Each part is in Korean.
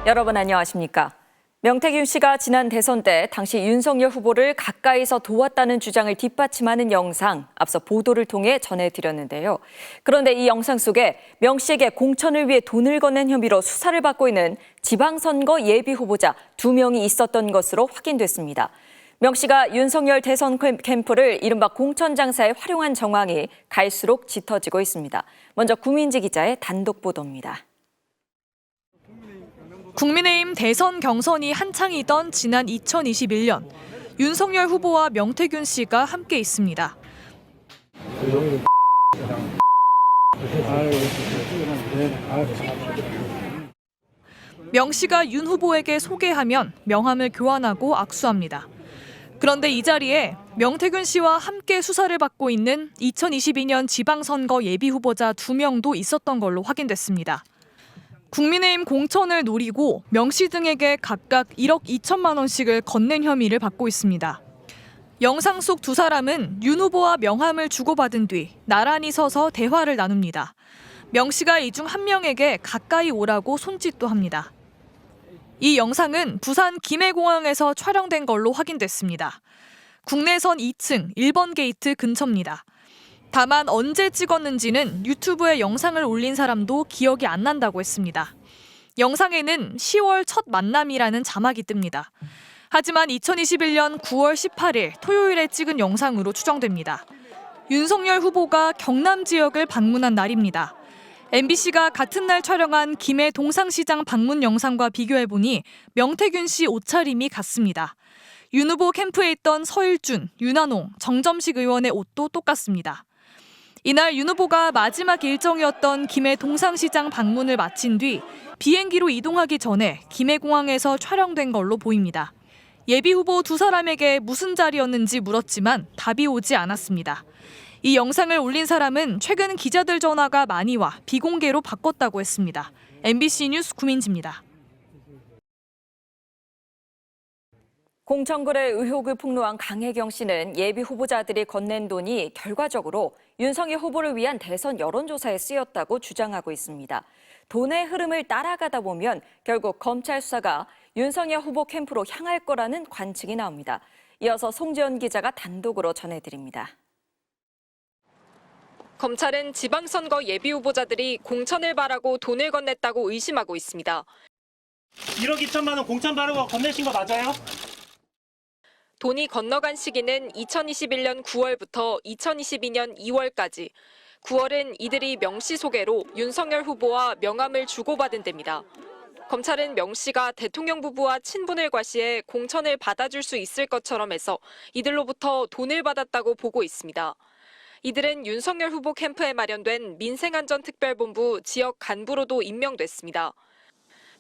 여러분 안녕하십니까? 명태균 씨가 지난 대선 때 당시 윤석열 후보를 가까이서 도왔다는 주장을 뒷받침하는 영상 앞서 보도를 통해 전해드렸는데요. 그런데 이 영상 속에 명 씨에게 공천을 위해 돈을 건넨 혐의로 수사를 받고 있는 지방선거 예비 후보자 2명이 있었던 것으로 확인됐습니다. 명 씨가 윤석열 대선 캠프를 이른바 공천 장사에 활용한 정황이 갈수록 짙어지고 있습니다. 먼저 구민지 기자의 단독 보도입니다. 국민의힘 대선 경선이 한창이던 지난 2021년, 윤석열 후보와 명태균 씨가 함께 있습니다. 명 씨가 윤 후보에게 소개하면 명함을 교환하고 악수합니다. 그런데 이 자리에 명태균 씨와 함께 수사를 받고 있는 2022년 지방선거 예비후보자 2명도 있었던 걸로 확인됐습니다. 국민의힘 공천을 노리고 명 씨 등에게 각각 1억 2천만 원씩을 건넨 혐의를 받고 있습니다. 영상 속 두 사람은 윤 후보와 명함을 주고받은 뒤 나란히 서서 대화를 나눕니다. 명 씨가 이 중 한 명에게 가까이 오라고 손짓도 합니다. 이 영상은 부산 김해공항에서 촬영된 걸로 확인됐습니다. 국내선 2층 1번 게이트 근처입니다. 다만 언제 찍었는지는 유튜브에 영상을 올린 사람도 기억이 안 난다고 했습니다. 영상에는 10월 첫 만남이라는 자막이 뜹니다. 하지만 2021년 9월 18일 토요일에 찍은 영상으로 추정됩니다. 윤석열 후보가 경남 지역을 방문한 날입니다. MBC가 같은 날 촬영한 김해 동상시장 방문 영상과 비교해보니 명태균 씨 옷차림이 같습니다. 윤 후보 캠프에 있던 서일준, 윤한홍, 정점식 의원의 옷도 똑같습니다. 이날 윤 후보가 마지막 일정이었던 김해 동상시장 방문을 마친 뒤 비행기로 이동하기 전에 김해공항에서 촬영된 걸로 보입니다. 예비 후보 두 사람에게 무슨 자리였는지 물었지만 답이 오지 않았습니다. 이 영상을 올린 사람은 최근 기자들 전화가 많이 와 비공개로 바꿨다고 했습니다. MBC 뉴스 구민지입니다. 공천거래 의혹을 폭로한 강혜경 씨는 예비 후보자들이 건넨 돈이 결과적으로 윤석열 후보를 위한 대선 여론조사에 쓰였다고 주장하고 있습니다. 돈의 흐름을 따라가다 보면 결국 검찰 수사가 윤석열 후보 캠프로 향할 거라는 관측이 나옵니다. 이어서 송지연 기자가 단독으로 전해드립니다. 검찰은 지방선거 예비 후보자들이 공천을 바라고 돈을 건넸다고 의심하고 있습니다. 1억 2천만 원 공천 바라고 건네신 거 맞아요? 돈이 건너간 시기는 2021년 9월부터 2022년 2월까지. 9월은 이들이 명 씨 소개로 윤석열 후보와 명함을 주고받은 데입니다. 검찰은 명 씨가 대통령 부부와 친분을 과시해 공천을 받아줄 수 있을 것처럼 해서 이들로부터 돈을 받았다고 보고 있습니다. 이들은 윤석열 후보 캠프에 마련된 민생안전특별본부 지역 간부로도 임명됐습니다.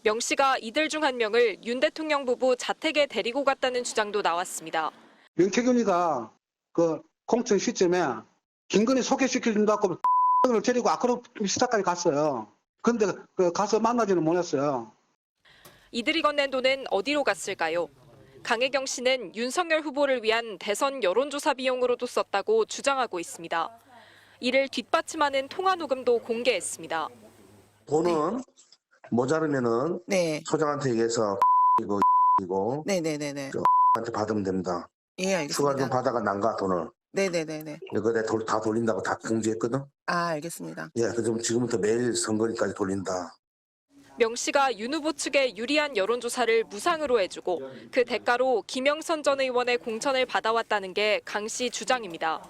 명 씨가 이들 중 한 명을 윤 대통령 부부 자택에 데리고 갔다는 주장도 나왔습니다. 명태균이가 그 공천 시점에 김건희 소개시켜준다고 을 데리고 아크로스타까지 갔어요. 근데 그 가서 만나지는 못했어요. 이들이 건넨 돈은 어디로 갔을까요? 강혜경 씨는 윤석열 후보를 위한 대선 여론조사 비용으로도 썼다고 주장하고 있습니다. 이를 뒷받침하는 통화 녹음도 공개했습니다. 돈은 모자르면은 소장한테 얘기해서 이고 네네네네. 한테 받으면 됩니다. 예, 알겠습니다. 추가 좀 받아가 난가 돈을. 네네네네. 이거 내가 다 돌린다고 다 공지했거든. 아, 알겠습니다. 예, 그럼 지금부터 매일 선거리까지 돌린다. 명 씨가 윤 후보 측에 유리한 여론조사를 무상으로 해주고 그 대가로 김영선 전 의원의 공천을 받아왔다는 게 강 씨 주장입니다.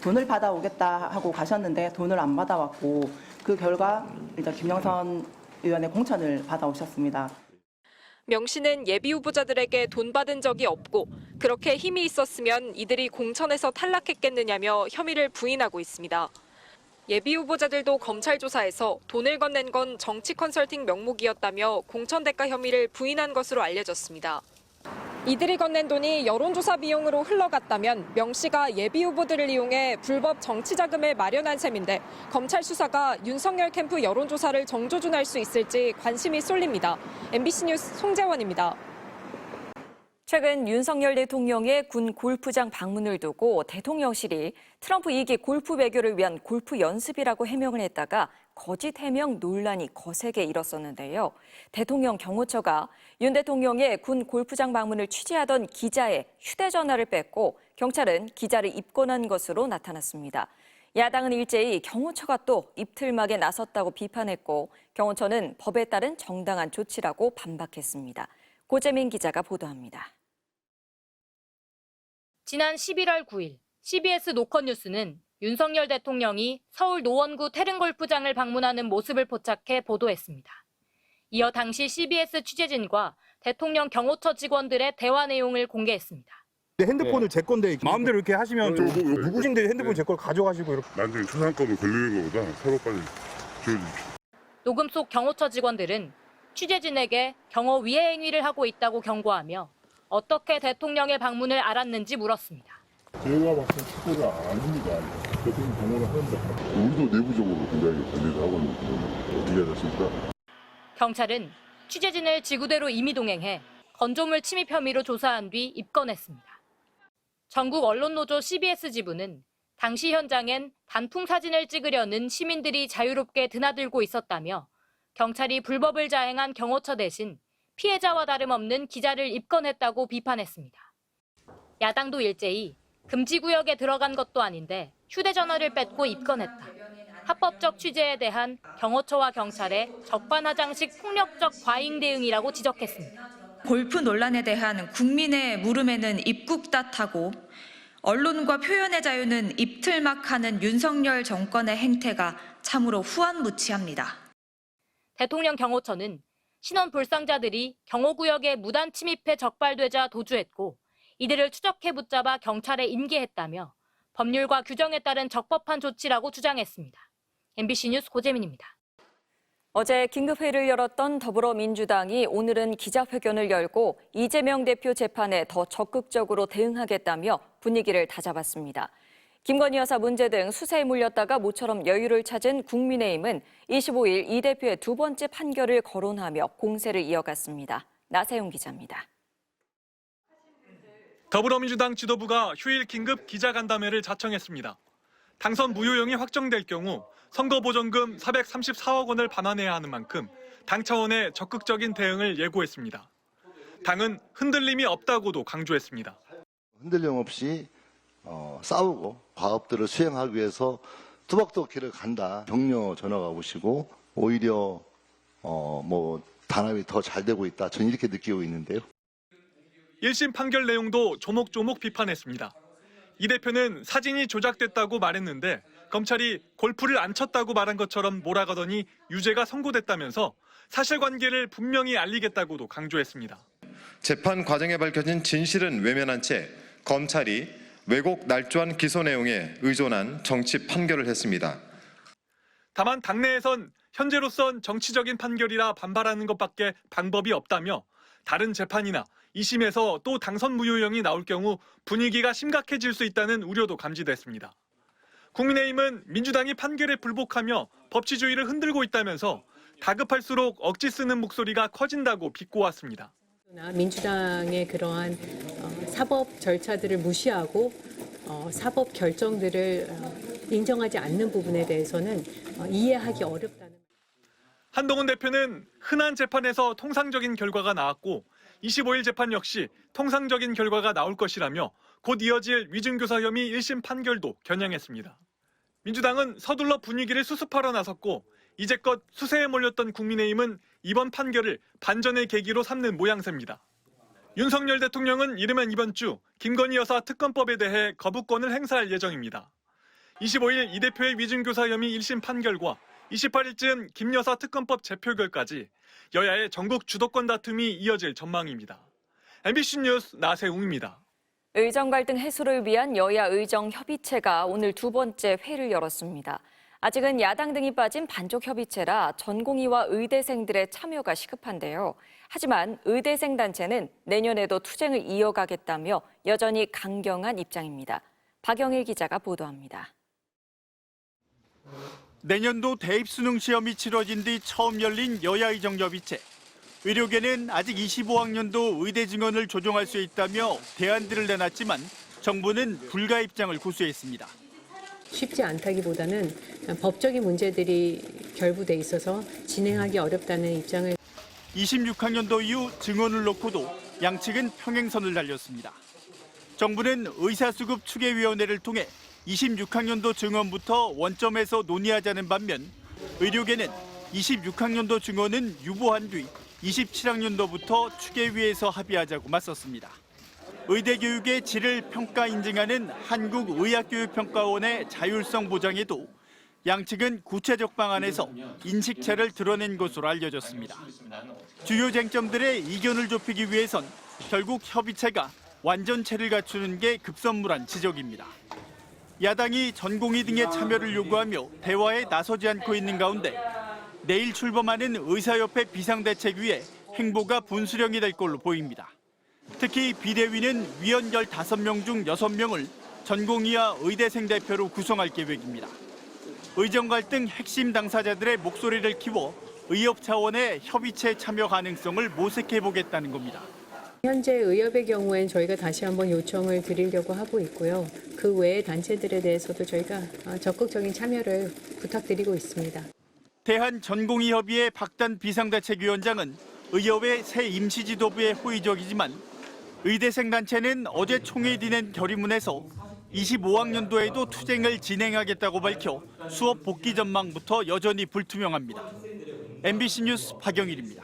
돈을 받아오겠다 하고 가셨는데 돈을 안 받아왔고 그 결과 일단 김영선 의원의 공천을 받아오셨습니다. 명 씨는 예비 후보자들에게 돈 받은 적이 없고 그렇게 힘이 있었으면 이들이 공천에서 탈락했겠느냐며 혐의를 부인하고 있습니다. 예비 후보자들도 검찰 조사에서 돈을 건넨 건 정치 컨설팅 명목이었다며 공천 대가 혐의를 부인한 것으로 알려졌습니다. 이들이 건넨 돈이 여론조사 비용으로 흘러갔다면 명 씨가 예비 후보들을 이용해 불법 정치 자금을 마련한 셈인데 검찰 수사가 윤석열 캠프 여론조사를 정조준할 수 있을지 관심이 쏠립니다. MBC 뉴스 송재원입니다. 최근 윤석열 대통령의 군 골프장 방문을 두고 대통령실이 트럼프 2기 골프 외교를 위한 골프 연습이라고 해명을 했다가 거짓 해명 논란이 거세게 일었었는데요. 대통령 경호처가 윤 대통령의 군 골프장 방문을 취재하던 기자의 휴대전화를 뺐고 경찰은 기자를 입건한 것으로 나타났습니다. 야당은 일제히 경호처가 또 입틀막에 나섰다고 비판했고 경호처는 법에 따른 정당한 조치라고 반박했습니다. 고재민 기자가 보도합니다. 지난 11월 9일 CBS 노컷뉴스는 윤석열 대통령이 서울 노원구 태릉골프장을 방문하는 모습을 포착해 보도했습니다. 이어 당시 CBS 취재진과 대통령 경호처 직원들의 대화 내용을 공개했습니다. 핸드폰을 제 건데 마음대로 이렇게 하시면 좀 누구신데 핸드폰 제 걸 가져가시고 이렇게. 나중에 초상권을 걸리는 것보다 서로 빨리 지워주십시오. 녹음 속 경호처 직원들은 취재진에게 경호 위해 행위를 하고 있다고 경고하며 어떻게 대통령의 방문을 알았는지 물었습니다. 제가 봤을 때 축구가 아닙니다. 대통령 방문을 하는데 우리도 내부적으로 굉장히 관리를 하고 있는 부분을 이해하셨습니까? 경찰은 취재진을 지구대로 임의동행해 건조물 침입 혐의로 조사한 뒤 입건했습니다. 전국 언론노조 CBS 지부는 당시 현장엔 단풍 사진을 찍으려는 시민들이 자유롭게 드나들고 있었다며 경찰이 불법을 자행한 경호처 대신 피해자와 다름없는 기자를 입건했다고 비판했습니다. 야당도 일제히 금지구역에 들어간 것도 아닌데 휴대전화를 뺏고 입건했다. 합법적 취재에 대한 경호처와 경찰의 적반하장식 폭력적 과잉 대응이라고 지적했습니다. 골프 논란에 대한 국민의 물음에는 입국탓하고 언론과 표현의 자유는 입틀막하는 윤석열 정권의 행태가 참으로 후안무치합니다. 대통령 경호처는 신원 불상자들이 경호구역에 무단 침입해 적발되자 도주했고 이들을 추적해 붙잡아 경찰에 인계했다며 법률과 규정에 따른 적법한 조치라고 주장했습니다. MBC 뉴스 고재민입니다. 어제 긴급회의를 열었던 더불어민주당이 오늘은 기자회견을 열고 이재명 대표 재판에 더 적극적으로 대응하겠다며 분위기를 다잡았습니다. 김건희 여사 문제 등 수사에 몰렸다가 모처럼 여유를 찾은 국민의힘은 25일 이 대표의 두 번째 판결을 거론하며 공세를 이어갔습니다. 나세용 기자입니다. 더불어민주당 지도부가 휴일 긴급 기자간담회를 자청했습니다. 당선 무효형이 확정될 경우 선거보전금 434억 원을 반환해야 하는 만큼 당 차원의 적극적인 대응을 예고했습니다. 당은 흔들림이 없다고도 강조했습니다. 흔들림 없이 싸우고 과업들을 수행하기 위해서 뚜벅뚜벅 길을 간다. 격려 전화가 오시고 오히려 단합이 더 잘 되고 있다. 저는 이렇게 느끼고 있는데요. 1심 판결 내용도 조목조목 비판했습니다. 이 대표는 사진이 조작됐다고 말했는데 검찰이 골프를 안 쳤다고 말한 것처럼 몰아가더니 유죄가 선고됐다면서 사실관계를 분명히 알리겠다고도 강조했습니다. 재판 과정에 밝혀진 진실은 외면한 채 검찰이 왜곡 날조한 기소 내용에 의존한 정치 판결을 했습니다. 다만 당내에선 현재로선 정치적인 판결이라 반발하는 것밖에 방법이 없다며 다른 재판이나 2심에서 또 당선 무효형이 나올 경우 분위기가 심각해질 수 있다는 우려도 감지됐습니다. 국민의힘은 민주당이 판결에 불복하며 법치주의를 흔들고 있다면서 다급할수록 억지 쓰는 목소리가 커진다고 비꼬았습니다. 민주당의 그러한 사법 절차들을 무시하고 사법 결정들을 인정하지 않는 부분에 대해서는 이해하기 어렵다는. 한동훈 대표는 흔한 재판에서 통상적인 결과가 나왔고 25일 재판 역시 통상적인 결과가 나올 것이라며 곧 이어질 위증교사 혐의 1심 판결도 겨냥했습니다. 민주당은 서둘러 분위기를 수습하러 나섰고 이제껏 수세에 몰렸던 국민의힘은 이번 판결을 반전의 계기로 삼는 모양새입니다. 윤석열 대통령은 이르면 이번 주 김건희 여사 특검법에 대해 거부권을 행사할 예정입니다. 25일 이 대표의 위증교사 혐의 1심 판결과 28일쯤 김 여사 특검법 재표결까지 여야의 전국 주도권 다툼이 이어질 전망입니다. MBC 뉴스 나세웅입니다. 의정 갈등 해소를 위한 여야 의정 협의체가 오늘 두 번째 회의를 열었습니다. 아직은 야당 등이 빠진 반쪽 협의체라 전공의와 의대생들의 참여가 시급한데요. 하지만 의대생 단체는 내년에도 투쟁을 이어가겠다며 여전히 강경한 입장입니다. 박영일 기자가 보도합니다. 내년도 대입수능 시험이 치러진 뒤 처음 열린 여야 의정 협의체. 의료계는 아직 25학년도 의대 증원을 조정할 수 있다며 대안들을 내놨지만 정부는 불가 입장을 고수했습니다. 쉽지 않다기보다는 법적인 문제들이 결부돼 있어서 진행하기 어렵다는 입장을 26학년도 이후 증원을 놓고도 양측은 평행선을 달렸습니다. 정부는 의사수급 추계위원회를 통해 26학년도 증원부터 원점에서 논의하자는 반면 의료계는 26학년도 증원은 유보한 뒤 27학년도부터 추계위에서 합의하자고 맞섰습니다. 의대교육의 질을 평가 인증하는 한국의학교육평가원의 자율성 보장에도 양측은 구체적 방안에서 인식차를 드러낸 것으로 알려졌습니다. 주요 쟁점들의 이견을 좁히기 위해선 결국 협의체가 완전체를 갖추는 게 급선무란 지적입니다. 야당이 전공의 등의 참여를 요구하며 대화에 나서지 않고 있는 가운데 내일 출범하는 의사협회 비상대책위에 행보가 분수령이 될 걸로 보입니다. 특히 비대위는 위원 15명 중 6명을 전공의와 의대생 대표로 구성할 계획입니다. 의정 갈등 핵심 당사자들의 목소리를 키워 의협 차원의 협의체 참여 가능성을 모색해보겠다는 겁니다. 현재 의협의 경우엔 저희가 다시 한번 요청을 드리려고 하고 있고요. 그 외의 단체들에 대해서도 저희가 적극적인 참여를 부탁드리고 있습니다. 대한전공의협의회 박단 비상대책위원장은 의협의 새 임시지도부에 호의적이지만 의대생 단체는 어제 총회에 낸 결의문에서 25학년도에도 투쟁을 진행하겠다고 밝혀 수업 복귀 전망부터 여전히 불투명합니다. MBC 뉴스 박영일입니다.